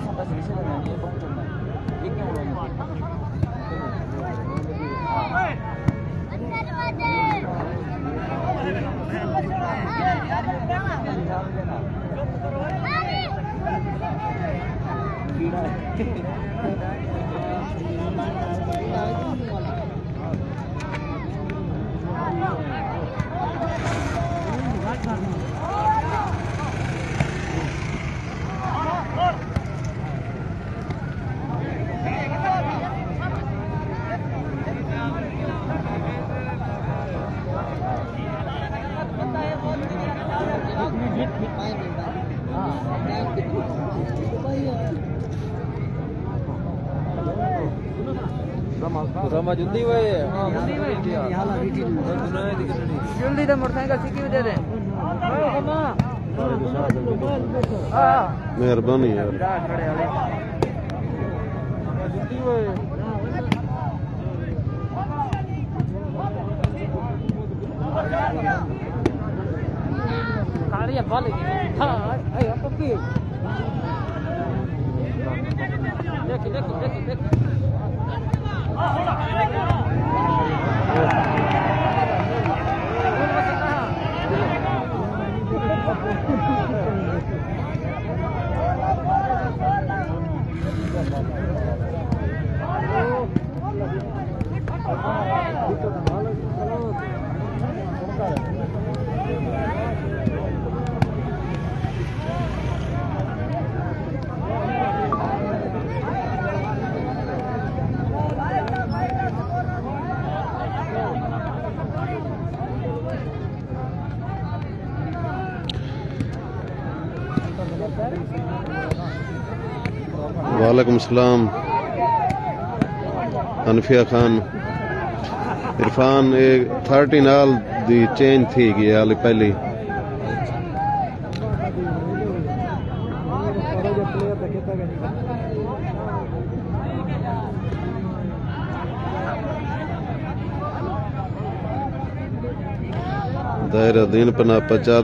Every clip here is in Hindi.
sampai sini sih dengan ini pun cuma ini orang itu. sama judi wae judi दा मोटरसाइकिल सीखी दे दे मेहरबानी यार जल्दी वाए खाली बॉल हां आई अब की देख देख देख देख वालेकुम सलाम अनफिया खान इरफान 13 नाल दी चेंज थी गई हाली पहली दायरा दिन पना पचा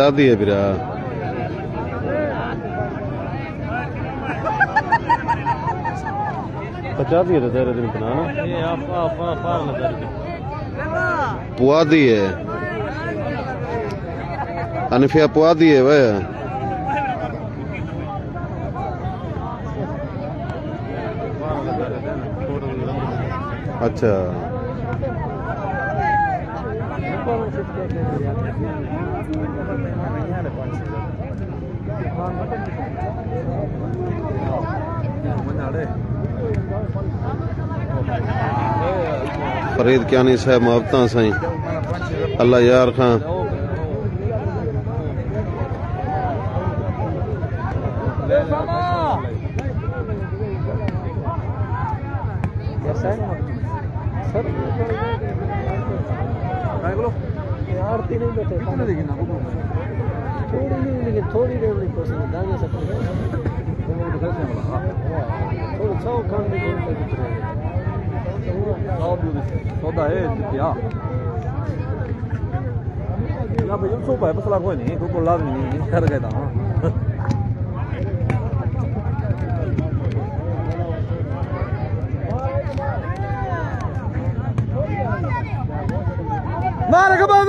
दी है बिरा पचा दी है दायरा दिन पना ये आप पुआ दी है अनफिया पुआ दी है वह अच्छा फरीद क्यानी साहब मुहब्बतां साईं अल्लाह यार खां थोड़ी देर में कोशिश दागे सकते हैं थोड़ा सौ खान में सौदा है क्या ना भाई सौ पाए मसला कोई नहीं कोई लाजमी नहीं कर गया था मार के बाद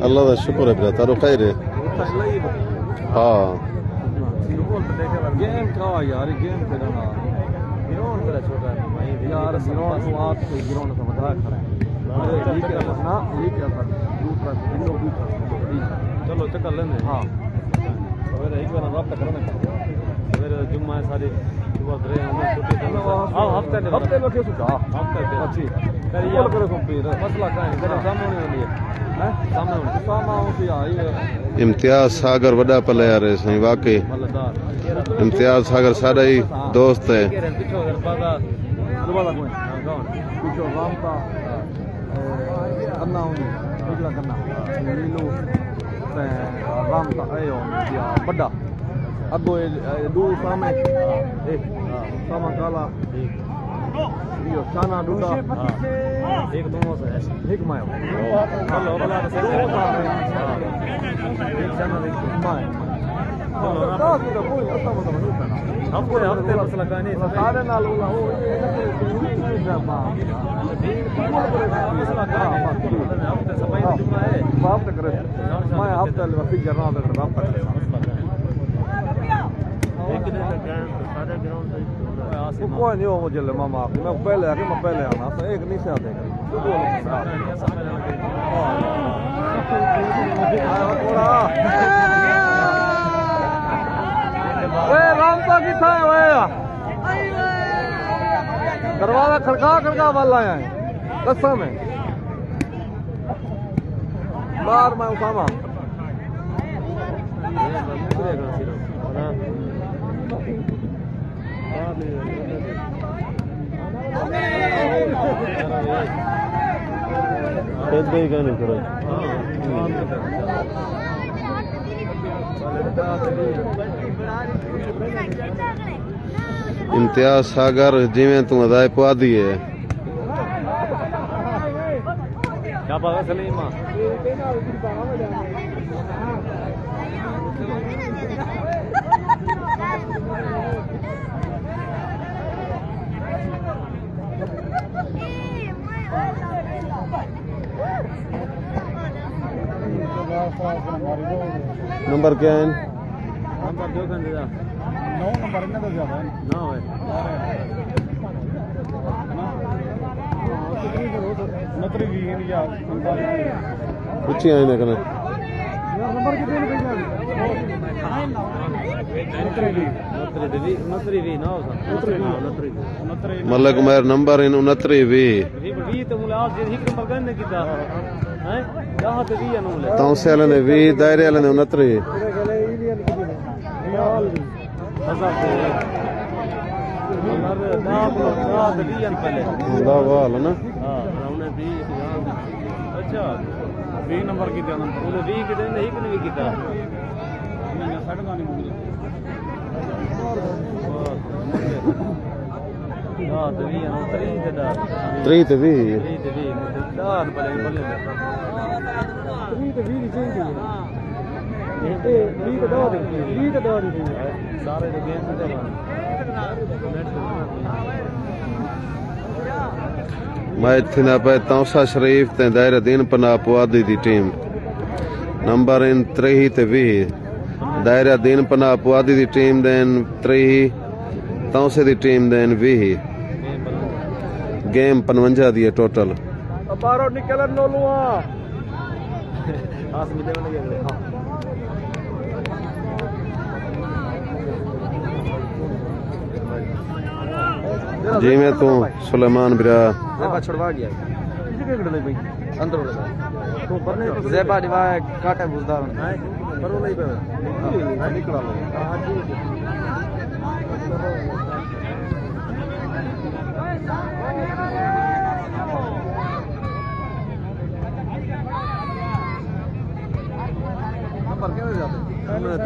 अल्लाह का शुक्र है बेटा तारो खैर है हाँ गेम का यार गेम खेलना गिरोन मेरा छोटा है यार गिरोन तो आप से गिरोन का मजाक कर रहे हैं ये क्या करना ये क्या करना दूसरा चलो चक्कर लेने हाँ सवेरे एक बार रात तक करना सवेरे जुम्मा है सारी सुबह रहे हम छुट्टी आओ हफ्ते में क्यों सुझा हफ्ते में अच्छी करिए करो कंप्लीट मसला क्या है तेरे सामने होने वाली है इम्तियाज सागर वड़ा प्लेयर है सही वाकई इम्तियाज सागर सारा ही दोस्त है बड़ा अगो दू सामे सामा काला शाना डूडा एक तुम हो से एक मैं चलो भला से एक जना एक मैं चलो ना तो कोई आता मतलब नहीं करना हफ्ते मसला का नहीं सारे नाल वाला वो नहीं जापा मसला का हफ्ते सफाई जुम्मा है बाप तक करे मैं हफ्ते वक्त जरना तक बाप तक एक दिन तक सारे ग्राउंड से कोई नहीं हो मुझे मामा मैं पहले आके मैं पहले आना तो एक नहीं से आते रामता किथा है वे दरवाजा खड़का वाला है कसम है बाहर मैं उसामा इम्तियाज सागर जिमें तू अदाए पवा दी है क्या बात सलीमा नंबर क्या है नंबर 2 घंटे का 9 नंबर इतना तो ज्यादा है 9 है नतरी भी है या पूछी आए ना कना नंबर कितने नतरी भी ना नतरी मलक मेर नंबर इन 29 भी तो मुला आज एक नंबर गन कीता हैं यहां तो 20 नु ले ताऊ से ने 20 दायरे वाले ने 29 वाल ना अच्छा 20 नंबर की उन्हें 20 कितने नहीं कि नहीं किता त्रीह ते भी मैच थींदा पे तौसा शरीफ ते दायरा दीन पनाह पुआदी दी टीम नंबर इन 30 ते 20 दायरा दीन पनाह पुआदी दी टीम देन 30 तौसे दी टीम देन 20 गेम 55 दी है टोटल बारो निकलन नोलुआ आस मिले वाले अगले जी मैं तू सुलेमान बिरा ज़ेबा छुड़वा गया किसी के गड़ले भाई अंदर वाला तो परने ज़ेबा दिवा काटे बुजदार है पर वो नहीं पे निकला लो हां जी नंबर क्या हो जाते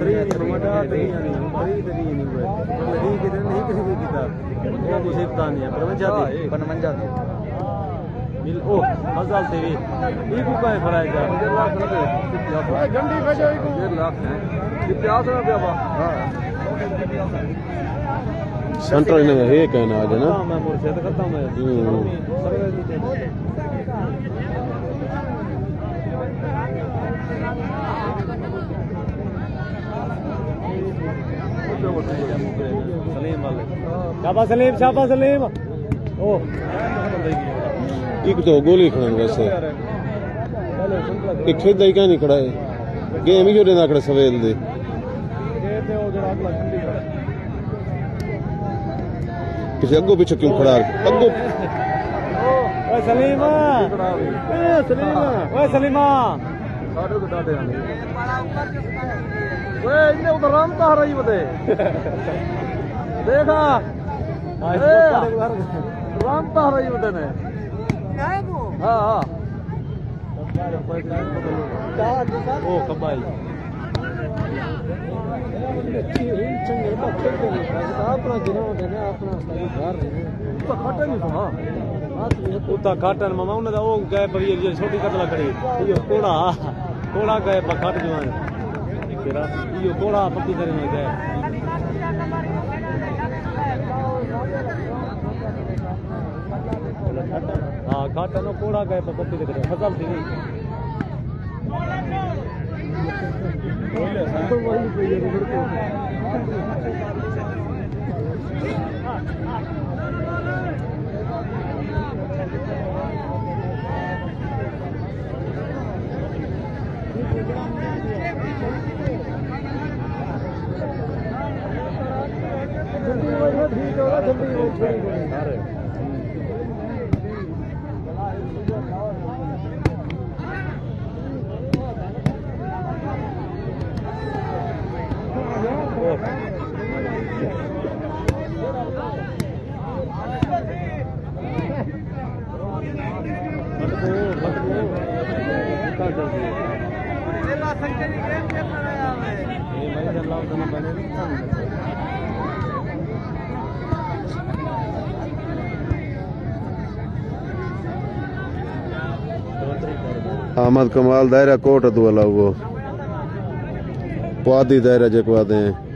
तरी मटा तरी नहीं हुए नहीं किधर नहीं किसी भी किताब वो मुसीबत नहीं है बनमंजा दी मिल ओ हजार से भी ये को काय फराय जा 1.5 लाख रुपए गंडी भेजो 1.5 लाख है ये प्यास में बाबा हां सेंटर ने है कहना आज ना मैं मुर्शिद करता हूं मैं शाबाश सलीम ओ एक तो गोली खड़न वैसे एक खेदा ही नहीं खड़ा है गेम ही जोड़े ना खड़े सवेल दे किसी अगो पीछे क्यों खड़ा अगो सलीमा सलीमा उधर रामता रही बते देखा रामता रही बते ने हाँ हाँ ओ कबाई अपना गिरा अपना घर खटे नहीं सुना उता काटन मामा उन्हें वो गए पर ये छोटी कतला करी ये कोड़ा गए पर काट जवान तेरा ये कोड़ा पक्की करे में गए हाँ काटन कोड़ा गए पर पक्की करे फसल थी अहमद कमाल दायरा कोट दुआला वो पुआदी दायरा जेको आते हैं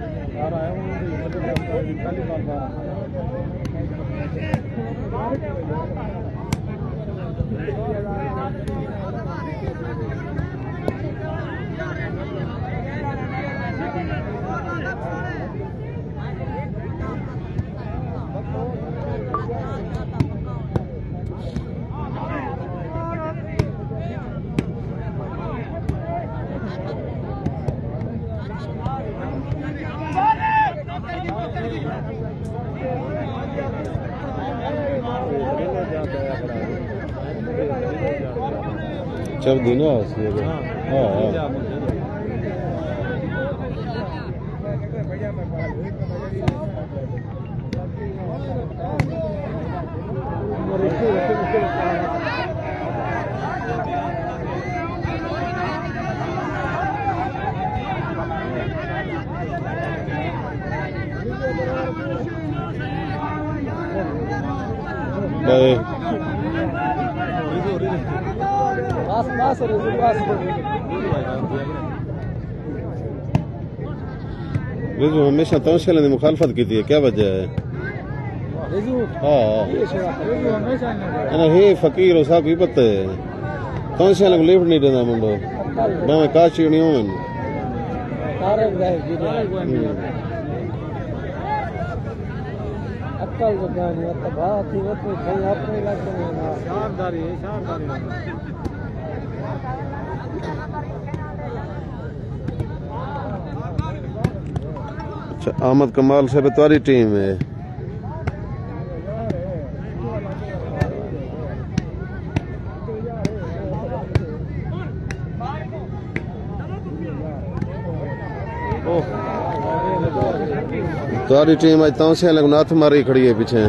सब दिन रिजू हमेशा तौशल ने मुखालफत की थी क्या वजह है हाँ हे फकीर साहब ही पता है तौशल को लिफ्ट नहीं देना मुंडो मैं काशी नहीं हूं अक्कल जो गानी है बात ही वो कहीं अपने इलाके में ना शानदारी अच्छा अहमद कमाल से तुम्हारी टीम है तुम्हारी टीम आज तौसे लग नाथ मारी खड़ी है पीछे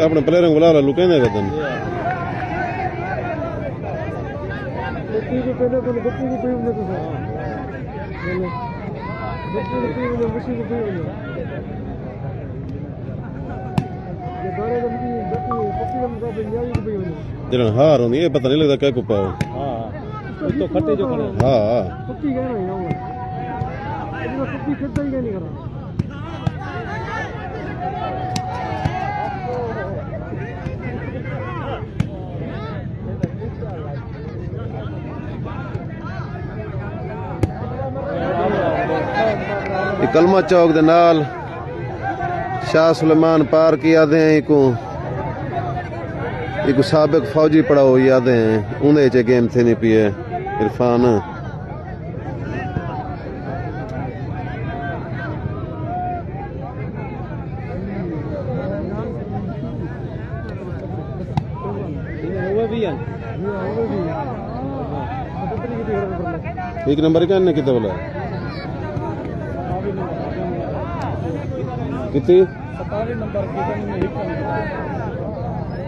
अपने प्लेयरों को बुला लो कहने का तुम जरा हार होनी है पता नहीं लगता क्या कुप्पा हो तो खट्टे जो खड़े हाँ कलमा चौक दे नाल शाह सुलेमान पार्क याद हैं एक साबिक फौजी पड़ा हो याद हैं उन्हें चे गेम थे नहीं पिए इरफान एक नंबर क्या कितना बोला कितनी 27 नंबर की गन में हिट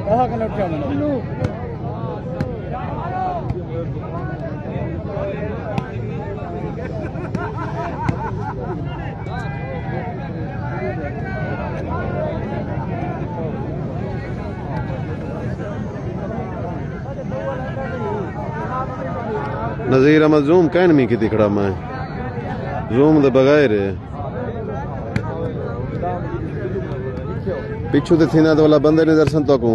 कहां कनेक्ट करना नज़ीर अहमद जूम कहन में की खड़ा मैं जूम दे बगैर पिछू ते थीना तो वाला बंदे ने दर्शन तो को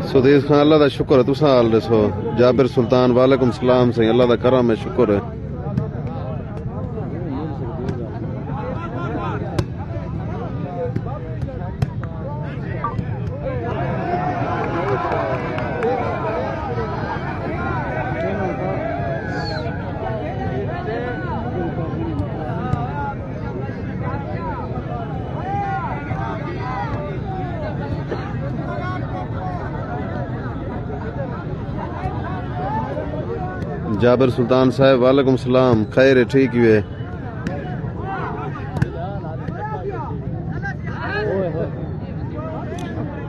सुदेश खान अल्लाह का शुक्र है तुसा हाल दसो जाबिर सुल्तान वालेकुम सलाम सही अल्लाह का करम है शुक्र है जाबिर सुल्तान साहब वालेकुम सलाम खैर है ठीक ही है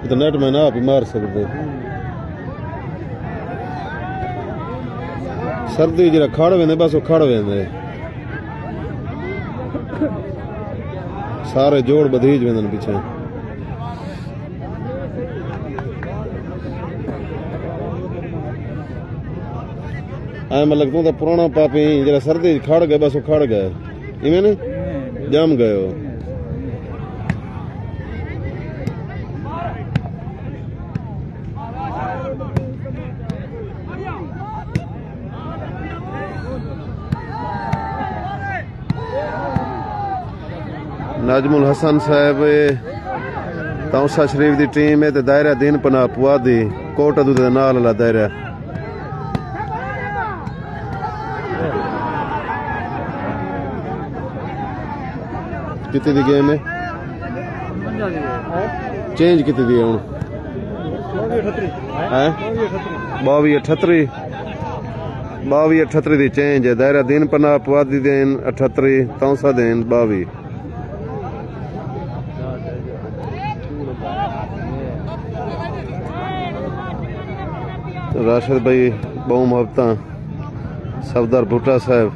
तो नेट में ना आप मार सकते सर्दी जरा खड़ वेंदे बस वो खड़ वेंदे सारे जोड़ बधीज वेंदन पीछे मतलब तू तो पुराना पापी जरा सर्दी खड़ गए बस वो खड़ गए इवें नहीं जम गए हो नाजमुल हसन साहब तौसा शरीफ की टीम है दायरा दीन पनाह पुआधी कोट अदू दे नाल वाला दायरा कितने दी गेम है चेंज कितने दी है हूँ 22-38 दी चेंज है दायरा दिन पनाह पुआधी देन 38 तौसा देन 22 राशिद भाई बहु मुहब्बत सफदर भुट्टा साहब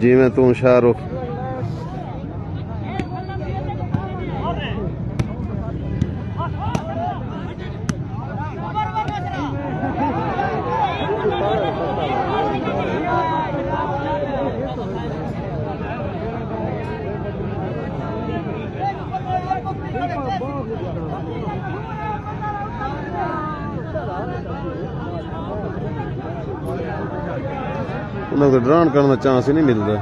जिमें तू शाहरुख उन्हें ड्राउन करने का चांस ही नहीं मिलता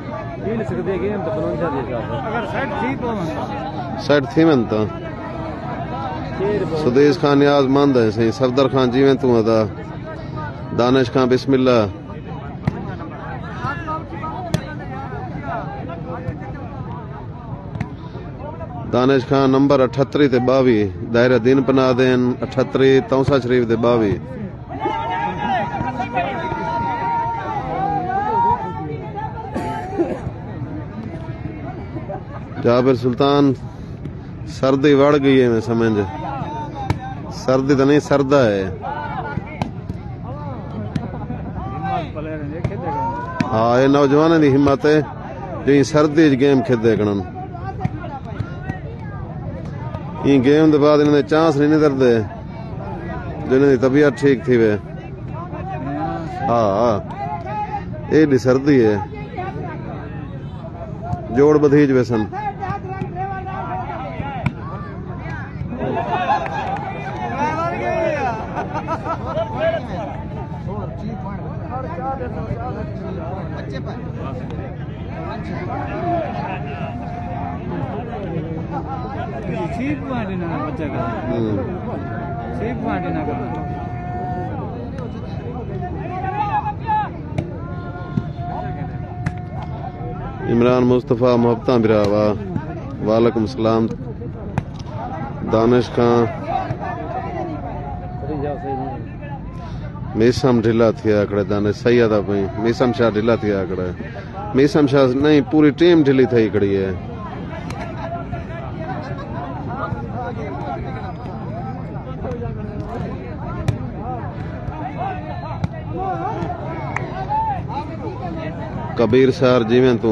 सेट थी मैं तो सुदेश खान नियाज मंद है सही सफदर खान जीवें तू अदा दानिश खान बिस्मिल्ला दानिश खान नंबर 38 ते 22 दायरा दिन पनाह देन 38 तौसा शरीफ ते 22 जाबिर सुल्तान सर्दी बढ़ गई है मैं समझ सर्दी तो नहीं सर्दा है हाँ ये नौजवान की हिम्मत है जी सर्दी गेम खेदे कणन ये गेम के बाद इन्हें चांस नहीं निकलते जो इन्हें तबीयत ठीक थी वे हाँ ये सर्दी है जोड़ बधीज वेसन सीप वाटे ना बच्चा का सीप वाटे ना का इमरान मुस्तफ़ा मोहब्बता बिरावा वालेकुम सलाम दानिश खां मीसम ढिला थिया आकड़े दानिश सही आता पई मीसम शाह ढिला थिया आकड़े मीसम शाह नहीं पूरी टीम ढिली थई खड़ी है कबीर सार जिवें तू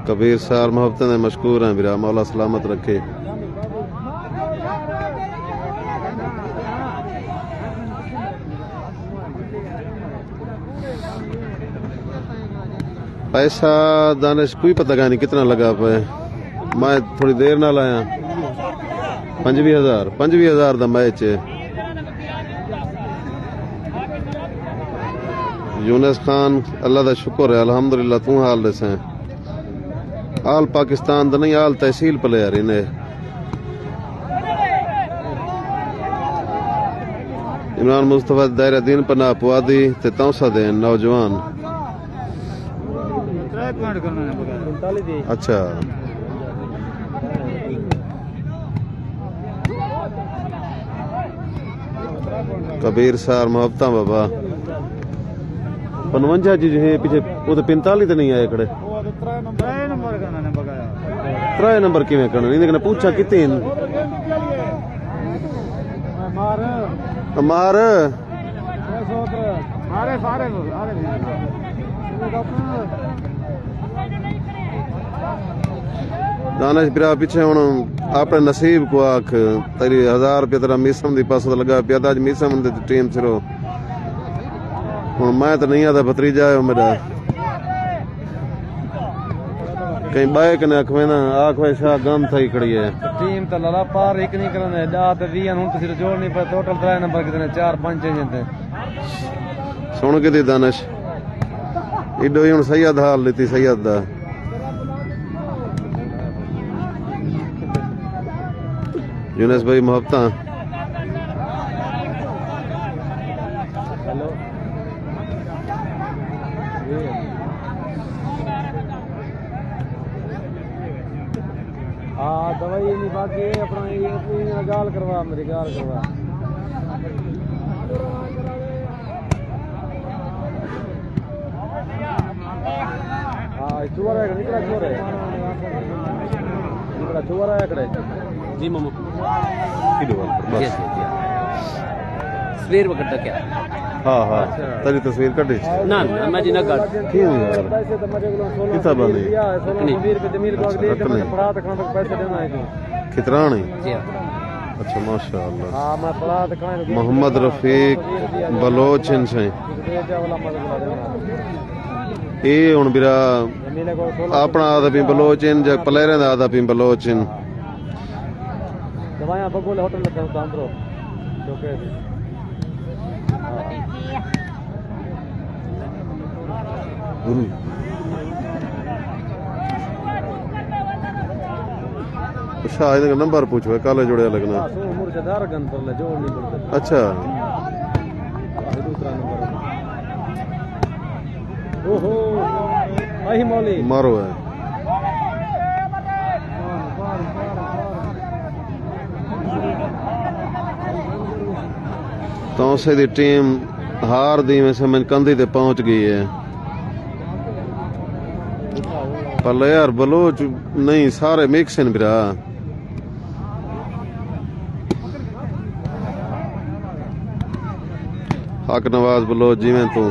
कबीर सार मोहब्बत ने मशकूर हैं बिरा मौला सलामत रखे पैसा दानिश कोई पता नहीं कितना लगा पे मैं थोड़ी देर ना लाया 25,000 दा मैच है यूनिस खान अल्लाह का शुक्र है अल्हम्दुलिल्लाह तू हाल दस आल पाकिस्तान दा नहीं आल तहसील प्लेयर इन्हें इमरान मुस्तफा दायरा दीन पना पुआदी ते तौसा दे नौजवान अच्छा कबीर सार मोहब्बता बाबा 55 जी है पीछे वो तो 45 तो नहीं आए खड़े 3 नंबर किवें करना इन्हें पूछा कितने मार दानिश बिरा पीछे हूं अपने नसीब को आख तेरी 1000 रुपया तेरा मीसम दी पास लगा पिया अज मीसम दी टीम सिरो हूं मैं तो नहीं आता भतीजा है मेरा कहीं बाइक ने आखवे ना आखवे शाह गम थई खड़ी है टीम तो लड़ा पार एक नहीं करने डा ते 20 हूं तो जोड़ नहीं पर टोटल 3 नंबर कितने 4 5 जंदे सुन के दी दानिश इडो ही हूं सैयद हाल लेती सैयद दा यूनिस भाई मोहब्बता हेलो हाँ दवाई नहीं बाकी अपना ये अपनी गाल करवा मेरी गाल करवा हाँ चुवर है निकला चुवर है निकला चुवर है कड़े जी मामू तस्वीर वगैरह क्या हाँ हाँ तेरी तस्वीर कटी ना मैं जी ना काट क्यों यार कितना बनी कितना नहीं अच्छा माशाअल्लाह हाँ मैं पढ़ा मोहम्मद रफीक बलोच से ये हुन बिरा अपना आदा पी बलोच इन जग प्लेयरें दा आदा पी बलोच इन दवाइयां बगोले होटल लगा काम करो ओके शाह इनका नंबर पूछो काले जोड़िया लगना अच्छा ओहो मौली मारो है तो से दी टीम हार दी में से मैं कंधी ते पहुंच गई है पर यार बलोच नहीं सारे मिक्स हैं बिरा हक नवाज बलोच जिवें तू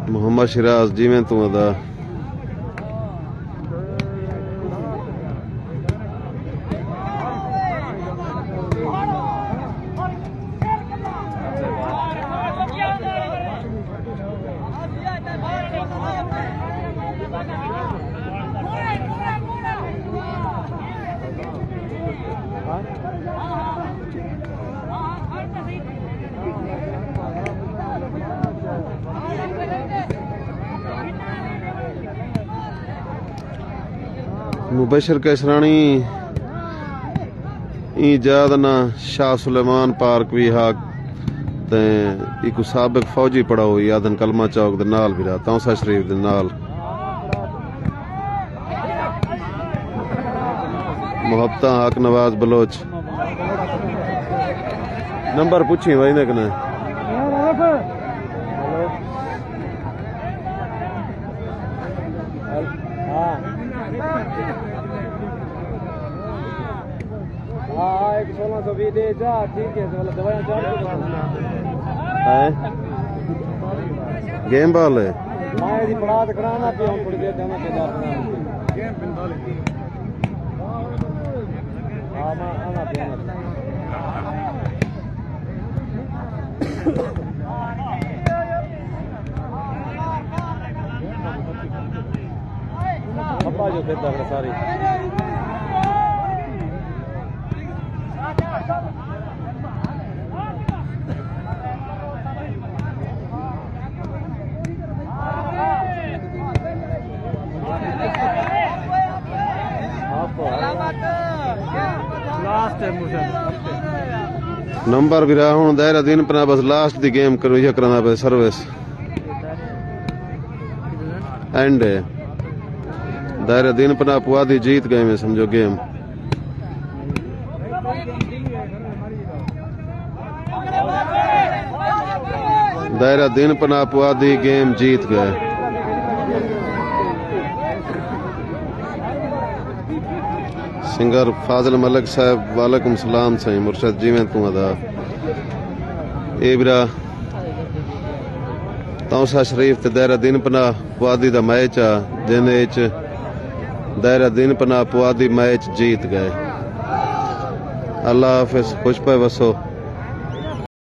मोहम्मद शिराज जिवें तू अदा मुबशर कैसरानी ईजाद ना शाह सुलेमान पार्क भी हाक ते एक साबिक फौजी पड़ा हुई आदन कलमा चौक दे नाल भी रहा तौसा शरीफ दे नाल मुहब्बता हक नवाज बलोच नंबर पूछी भाई ने कने हाँ 1620 दे जा ठीक है तो दवाइयाँ है गेम बॉल है मैं जी पढ़ा तो कराना पे हम थोड़ी देर जाना के जा गेम 45 हाँ मैं आना पे अब्बा जो देता है सारी नंबर भी रहा हूं दायरा दिन पर बस लास्ट दी गेम करो ये करना पे सर्विस एंड है दायरा दिन पर पुआदी जीत गए में समझो गेम दायरा दिन पर पुआदी गेम जीत गए सिंगर फाजिल मलिक साहब वालेकुम सलाम सही मुर्शद जी में तू अदा एबरा तौसा शरीफ ते दायरा दिन पना पुआदी दा मैच आ जिंदे च दायरा दिन पना पुआदी मैच जीत गए अल्लाह हाफिज खुश पे वसो।